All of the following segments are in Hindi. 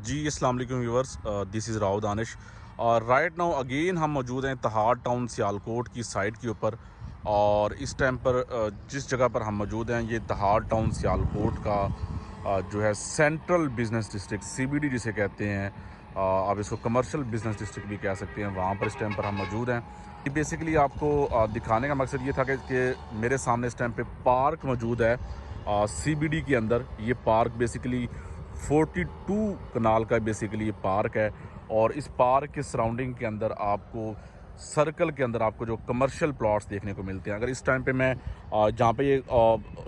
जी अस्सलाम वालेकुम viewers, this is Rao Danish. और राइट नाउ अगेन हम मौजूद हैं तहार टाउन सियालकोट की साइट के ऊपर। और इस टाइम पर जिस जगह पर हम मौजूद हैं ये तहार टाउन सियालकोट का जो है सेंट्रल बिज़नेस डिस्ट्रिक्ट सीबीडी जिसे कहते हैं। आप इसको कमर्शियल बिज़नेस डिस्ट्रिक्ट भी कह सकते हैं। वहाँ पर इस टाइम पर हम मौजूद हैं। ये बेसिकली आपको दिखाने का मकसद ये था कि मेरे सामने इस टाइम पे पार्क मौजूद है सीबीडी के अंदर। ये पार्क बेसिकली 42 कनाल का बेसिकली ये पार्क है। और इस पार्क के सराउंडिंग के अंदर आपको सर्कल के अंदर आपको जो कमर्शियल प्लॉट्स देखने को मिलते हैं। अगर इस टाइम पे मैं जहाँ पे ये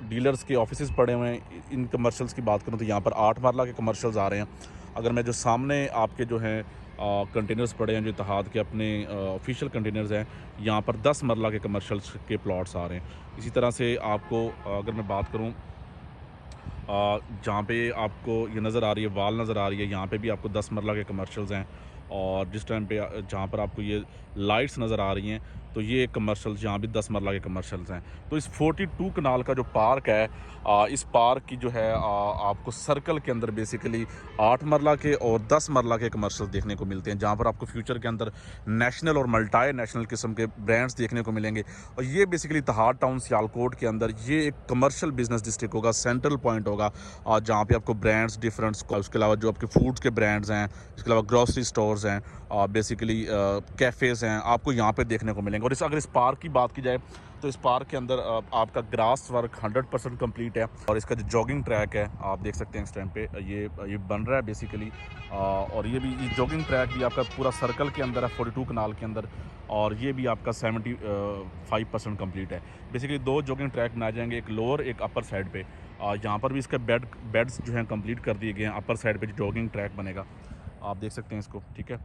डीलर्स के ऑफिसेज पड़े हुए हैं इन कमर्शियल्स की बात करूँ तो यहाँ पर 8 मरला के कमर्शियल्स आ रहे हैं। अगर मैं जो सामने आपके जो हैं कंटेनर्स पड़े हैं जो इत्तेहाद के अपने ऑफिशियल कंटेनर्स हैं, यहाँ पर 10 मरला के कमर्शियल्स के प्लॉट्स आ रहे हैं। इसी तरह से आपको अगर मैं बात करूँ जहाँ पे आपको ये नज़र आ रही है वाल नज़र आ रही है, यहाँ पे भी आपको 10 मरला के कमर्शियल्स हैं। और जिस टाइम पे जहाँ पर आपको ये लाइट्स नज़र आ रही हैं तो ये कमर्शियल्स यहाँ भी 10 मरला के कमर्शियल्स हैं। तो इस 42 कनाल का जो पार्क है इस पार्क की जो है आपको सर्कल के अंदर बेसिकली 8 मरला के और 10 मरला के कमर्शियल्स देखने को मिलते हैं, जहाँ पर आपको फ्यूचर के अंदर नेशनल और मल्टी नेशनल किस्म के ब्रांड्स देखने को मिलेंगे। और ये बेसिकली तहार टाउन सियालकोट के अंदर ये एक कमर्शियल बिजनेस डिस्ट्रिक्ट होगा, सेंट्रल पॉइंट होगा जहाँ पे आपको ब्रांड्स डिफरेंट्स, उसके अलावा जो आपके फूड्स के ब्रांड्स हैं, इसके अलावा ग्रॉसरी स्टोर्स हैं, बेसिकली कैफ़ेज़ हैं, आपको यहाँ पे देखने को मिलेंगे। और अगर इस पार्क की बात की जाए तो इस पार्क के अंदर आपका ग्रास वर्क 100% कंप्लीट है। और इसका जो जॉगिंग ट्रैक है आप देख सकते हैं इस टाइम पे ये बन रहा है बेसिकली। और ये जॉगिंग ट्रैक भी आपका पूरा सर्कल के अंदर है 42 कनाल के अंदर। और ये भी आपका 75% कंप्लीट है। बेसिकली 2 जॉगिंग ट्रैक बनाए जाएंगे, एक लोअर एक अपर साइड पे। यहाँ पर भी इसके बेड्स जो हैं कंप्लीट कर दिए गए हैं। अपर साइड पे जो जॉगिंग ट्रैक बनेगा आप देख सकते हैं इसको, ठीक है।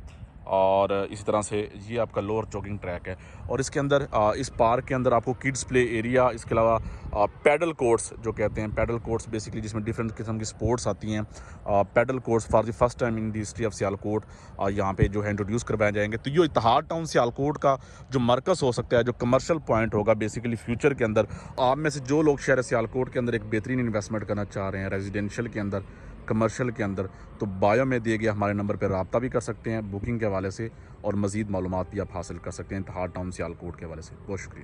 और इसी तरह से ये आपका लोअर जॉगिंग ट्रैक है। और इसके अंदर इस पार्क के अंदर आपको किड्स प्ले एरिया, इसके अलावा पैडल कोर्ट्स जो कहते हैं, पैडल कोर्ट्स बेसिकली जिसमें डिफरेंट किस्म की स्पोर्ट्स आती हैं। Padel courts for the first time in the history of Sialkot यहाँ पे जो है इंट्रोड्यूस करवाए जाएंगे। तो ये इत्तेहार टाउन सियालकोट का जो मरकज़ हो सकता है, जो कमर्शियल पॉइंट होगा बेसिकली फ्यूचर के अंदर। आप में से जो लोग शहर सियालकोट के अंदर एक बेहतरीन इन्वेस्टमेंट करना चाह रहे हैं रेजिडेंशियल के अंदर, कमर्शियल के अंदर, तो बायो में दिए गए हमारे नंबर पर रब्ता भी कर सकते हैं बुकिंग के हवाले से। और मज़ीद मालूमात भी आप हासिल कर सकते हैं तहार टाउन सियालकोट के हवाले से। बहुत शुक्रिया।